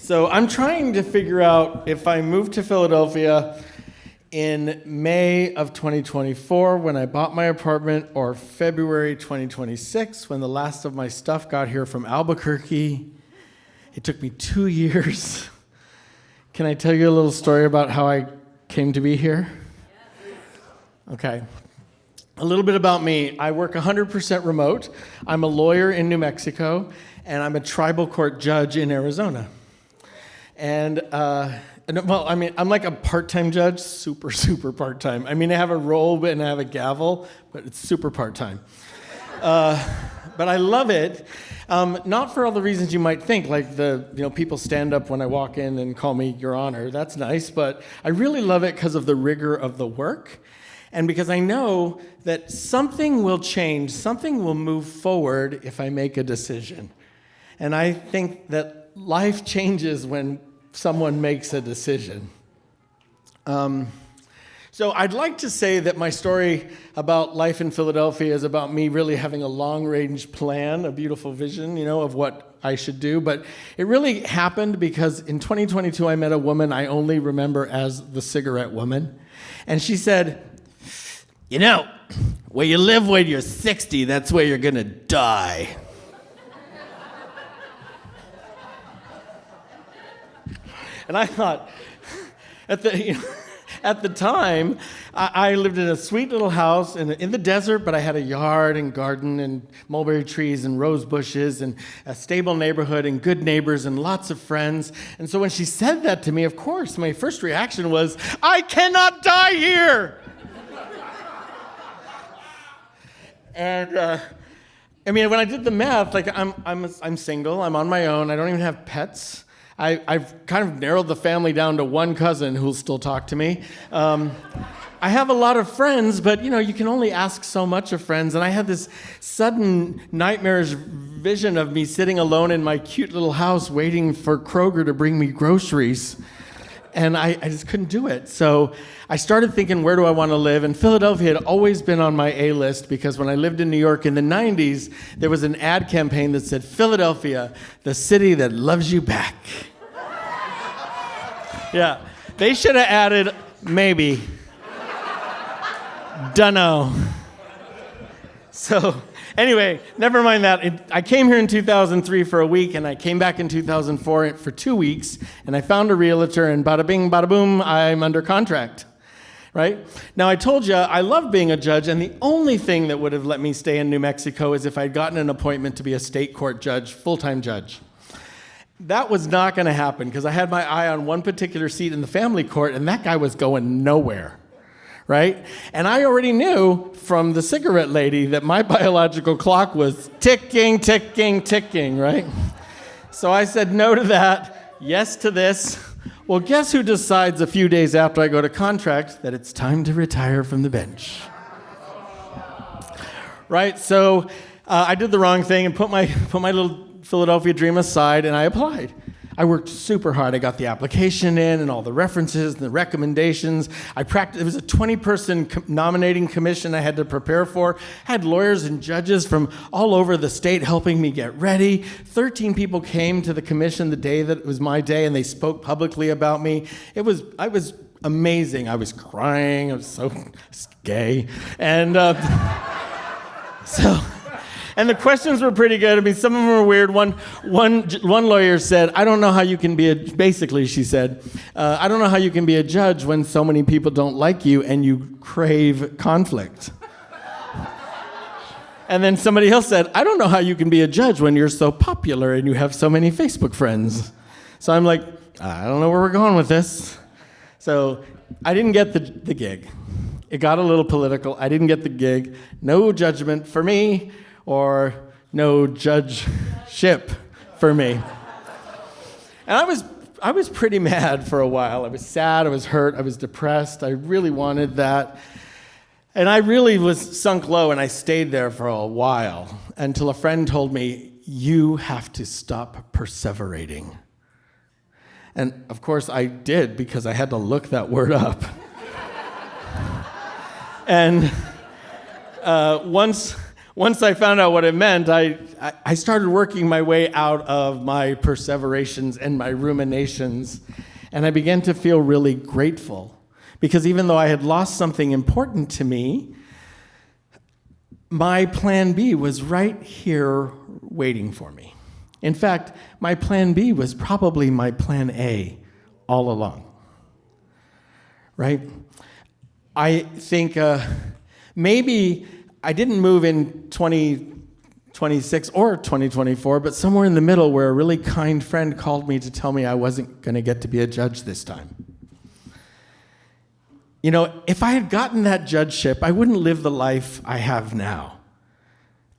So I'm trying to figure out if I moved to Philadelphia in May of 2024 when I bought my apartment, or February 2026 when the last of my stuff got here from Albuquerque. It took me 2 years. Can I tell you a little story about how I came to be here? Okay. A little bit about me. I work 100% remote. I'm a lawyer in New Mexico, and I'm a tribal court judge in Arizona. And I'm like a part-time judge, super part-time. I mean, I have a role and I have a gavel, but it's super part-time. But I love it, not for all the reasons you might think, like people stand up when I walk in and call me Your Honor. That's nice, but I really love it because of the rigor of the work, and because I know that something will change, something will move forward if I make a decision. And I think that life changes when someone makes a decision. So I'd like to say that my story about life in Philadelphia is about me really having a long-range plan, a beautiful vision, of what I should do. But it really happened because in 2022, I met a woman I only remember as the cigarette woman. And she said, where you live when you're 60, that's where you're going to die. And I thought, at the time, I lived in a sweet little house in the desert, but I had a yard and garden and mulberry trees and rose bushes and a stable neighborhood and good neighbors and lots of friends. And so when she said that to me, of course, my first reaction was, I cannot die here! And when I did the math, I'm single, I'm on my own, I don't even have pets. I've kind of narrowed the family down to one cousin who'll still talk to me. I have a lot of friends, but you can only ask so much of friends. And I had this sudden nightmarish vision of me sitting alone in my cute little house waiting for Kroger to bring me groceries. And I just couldn't do it. So I started thinking, where do I want to live? And Philadelphia had always been on my A list because when I lived in New York in the 90s, there was an ad campaign that said, Philadelphia, the city that loves you back. Yeah, they should have added maybe. Dunno. So anyway, never mind that. I came here in 2003 for a week, and I came back in 2004 for 2 weeks, and I found a realtor, and bada bing, bada boom, I'm under contract, right? Now, I told you I love being a judge, and the only thing that would have let me stay in New Mexico is if I'd gotten an appointment to be a state court judge, full-time judge. That was not going to happen because I had my eye on one particular seat in the family court, and that guy was going nowhere, right? And I already knew from the cigarette lady that my biological clock was ticking, right? So I said no to that, yes to this. Well, guess who decides a few days after I go to contract that it's time to retire from the bench? Right? So I did the wrong thing and put my little Philadelphia dream aside, and I applied. I worked super hard. I got the application in and all the references and the recommendations. It was a 20-person nominating commission I had to prepare for. I had lawyers and judges from all over the state helping me get ready. 13 people came to the commission the day that it was my day, and they spoke publicly about me. I was amazing. I was crying. I was so gay. And And the questions were pretty good. I mean, some of them were weird. One lawyer said, I don't know how you can be basically she said, I don't know how you can be a judge when so many people don't like you and you crave conflict. And then somebody else said, I don't know how you can be a judge when you're so popular and you have so many Facebook friends. So I'm like, I don't know where we're going with this. So I didn't get the gig. It got a little political. I didn't get the gig. No judgment for me. Or no judgeship for me. And I was pretty mad for a while. I was sad, I was hurt, I was depressed. I really wanted that. And I really was sunk low, and I stayed there for a while until a friend told me, you have to stop perseverating. And of course I did, because I had to look that word up. And once once I found out what it meant, I started working my way out of my perseverations and my ruminations, and I began to feel really grateful. Because even though I had lost something important to me, my plan B was right here waiting for me. In fact, my plan B was probably my plan A all along. Right? I think maybe I didn't move in 2026 or 2024, but somewhere in the middle where a really kind friend called me to tell me I wasn't going to get to be a judge this time. You know, if I had gotten that judgeship, I wouldn't live the life I have now.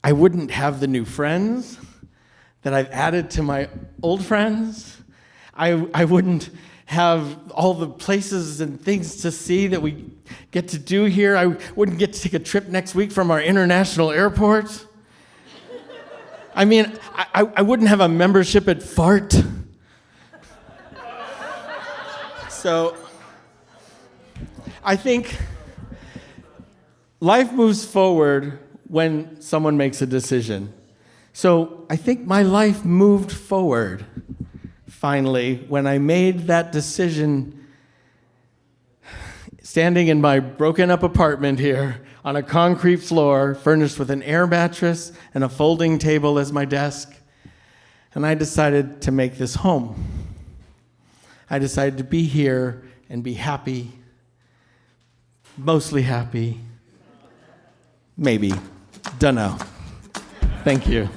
I wouldn't have the new friends that I've added to my old friends. I wouldn't have all the places and things to see that we get to do here. I wouldn't get to take a trip next week from our international airport. I mean, I wouldn't have a membership at FART. So I think life moves forward when someone makes a decision. So I think my life moved forward finally when I made that decision standing in my broken up apartment here on a concrete floor furnished with an air mattress and a folding table as my desk. And I decided to make this home. I decided to be here and be happy. Mostly happy. Maybe. Dunno. Thank you.